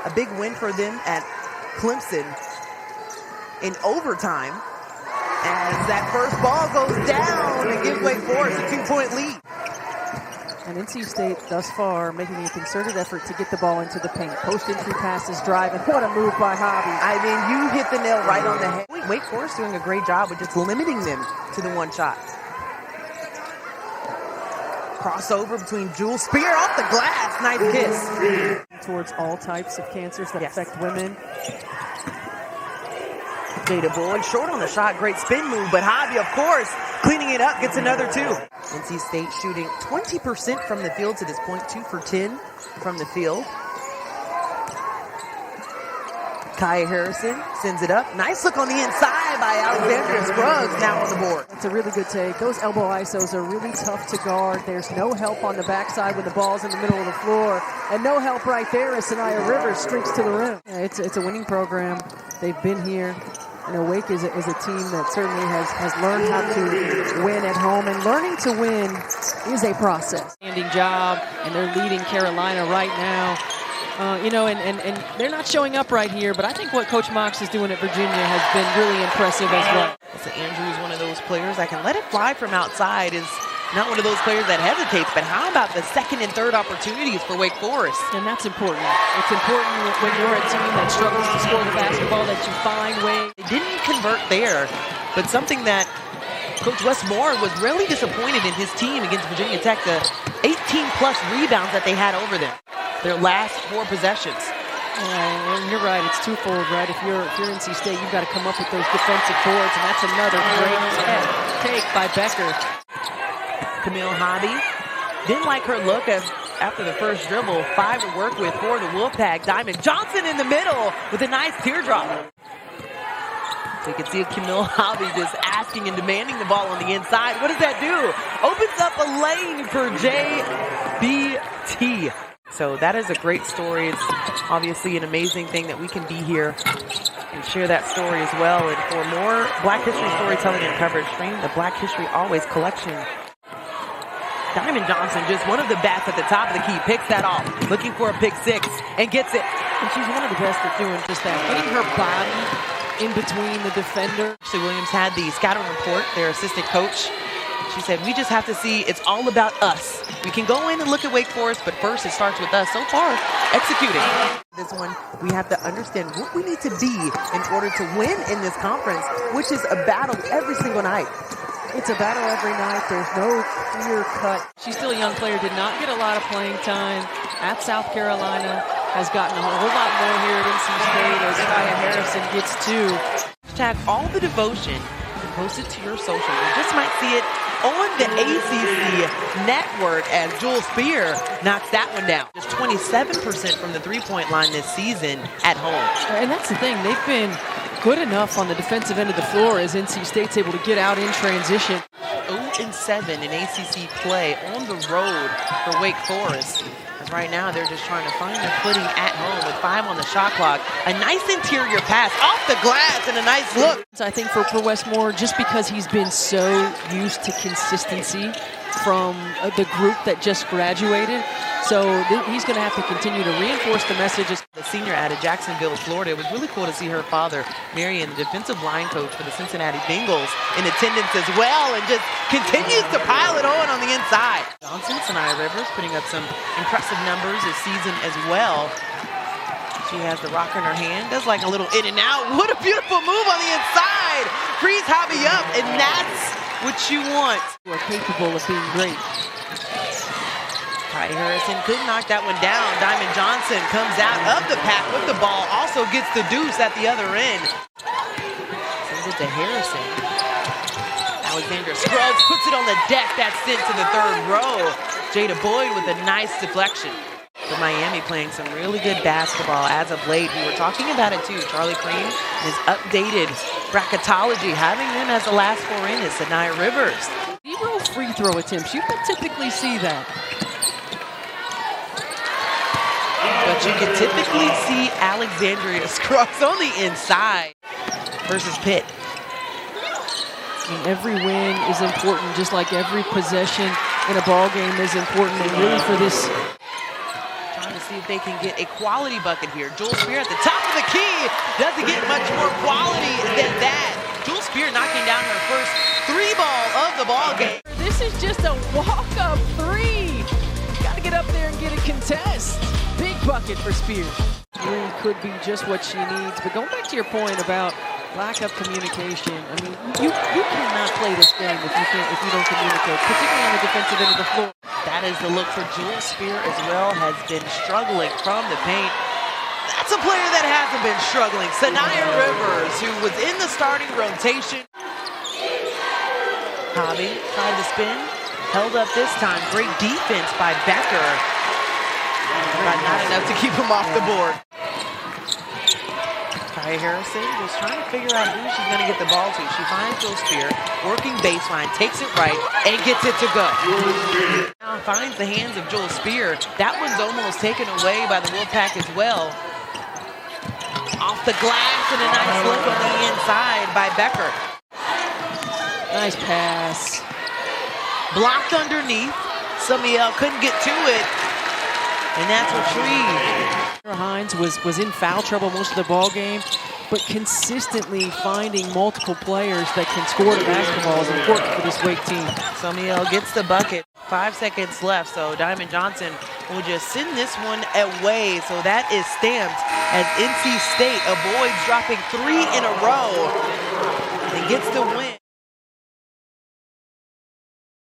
A big win for them at Clemson in overtime. As that first ball goes down and gives Wake Forest a 2-point lead. And NC State thus far making a concerted effort to get the ball into the paint. Post-entry passes, drive, and what a move by Hobby. I mean, you hit the nail right on the head. Wake Forest doing a great job with just limiting them to the one shot. Crossover between Jules Spear off the glass. Nice kiss. Towards all types of cancers that affect women. Jada Boyd short on the shot. Great spin move, but Hobby, of course, cleaning it up, gets another 2. NC State shooting 20% from the field to this point, 2 for 10 from the field. Kaya Harrison sends it up. Nice look on the inside by Alexandria Scruggs, now on the board. That's a really good take. Those elbow ISOs are really tough to guard. There's no help on the backside when the ball's in the middle of the floor. And no help right there as Saniya Rivers streaks to the rim. Yeah, it's a winning program. They've been here. You know, Wake is a team that certainly has learned how to win at home, and learning to win is a process. Standing job, and they're leading Carolina right now. You know, and they're not showing up right here, but I think what Coach Mox is doing at Virginia has been really impressive as well. So Andrew is one of those players that can let it fly from outside, is not one of those players that hesitates, but how about the second and third opportunities for Wake Forest? And that's important. It's important when you're a team that struggles to score the basketball that you find ways. They didn't convert there, but something that Coach Wes Moore was really disappointed in his team against Virginia Tech, the 18-plus rebounds that they had over them, their last 4 possessions. And you're right, it's twofold, right? If you're NC State, you've got to come up with those defensive boards, and that's another great take by Becker. Camille Hobby didn't like her look after the first dribble. 5 to work with for the Wolfpack. Diamond Johnson in the middle with a nice teardrop. So you can see Camille Hobby just asking and demanding the ball on the inside. What does that do? Opens up a lane for JBT. So that is a great story. It's obviously an amazing thing that we can be here and share that story as well. And for more Black History storytelling and coverage, stream the Black History Always collection. Diamond Johnson, just one of the bats at the top of the key, picks that off, looking for a pick 6, and gets it. And she's one of the best at doing just that, getting her body in between the defender. Ashley Williams had the scouting report, their assistant coach. She said, we just have to see, it's all about us. We can go in and look at Wake Forest, but first it starts with us. So far, executing. This one, we have to understand what we need to be in order to win in this conference, which is a battle every single night. It's a battle every night. There's no clear cut. She's still a young player, did not get a lot of playing time at South Carolina, has gotten a whole lot more here at NC State as Kaya Harrison gets 2. Hashtag all the devotion and post it to your social. You just might see it on the ACC network as Jules Spear knocks that one down. Just 27% from the 3-point line this season at home. And that's the thing. They've been good enough on the defensive end of the floor as NC State's able to get out in transition. 0-7 in ACC play on the road for Wake Forest. As right now they're just trying to find their footing at home with 5 on the shot clock. A nice interior pass off the glass and a nice look. I think for Wes Moore, just because he's been so used to consistency from the group that just graduated, so he's going to have to continue to reinforce the messages. The senior out of Jacksonville, Florida. It was really cool to see her father, Marion, the defensive line coach for the Cincinnati Bengals, in attendance as well, and just continues to pile it on the inside. Johnson, Saniya Rivers, putting up some impressive numbers this season as well. She has the rock in her hand, does like a little in and out. What a beautiful move on the inside. Frees Hobby up, and that's what you want. You are capable of being great. Kaya Harrison couldn't knock that one down. Diamond Johnson comes out of the pack with the ball, also gets the deuce at the other end. Sends it to Harrison. Alexandria Scruggs puts it on the deck. That's sent to the 3rd row. Jada Boyd with a nice deflection. For Miami playing some really good basketball as of late. We were talking about it too. Charlie Cream and his updated bracketology, having them as the last 4 in is Saniya Rivers. 0 free throw attempts. You can typically see that. But you can typically see Alexandria Scruggs on the inside versus Pitt. And every win is important, just like every possession in a ball game is important. And really for this trying to see if they can get a quality bucket here. Joel Spear at the top of the key. Doesn't get much more quality than that. Joel Spear knocking down her first 3-ball of the ball game. This is just a walk-up 3. Got to get up there and get a contest. Big bucket for Spear. Really could be just what she needs. But going back to your point about lack of communication, I mean, you cannot play this game if you don't communicate, particularly on the defensive end of the floor. That is the look for Joel Spear as well. Has been struggling from the paint. That's a player that hasn't been struggling. Saniya Rivers, who was in the starting rotation. Hobby tried to spin, held up this time. Great defense by Becker, but not enough to keep him off the board. Kaya Harrison was trying to figure out who she's going to get the ball to. She finds Joel Spear, working baseline, takes it right, and gets it to go. Now finds the hands of Joel Spear. That one's almost taken away by the Wolfpack as well. Off the glass and a nice look on the inside by Becker. Nice pass. Blocked underneath. Samuel couldn't get to it, and that's retrieved. Hines was in foul trouble most of the ball game, but consistently finding multiple players that can score the basketball is important for this Wake team. Samuel gets the bucket. 5 seconds left, so Diamond Johnson will just send this one away. So that is stamped as NC State avoids dropping 3 in a row and gets the win.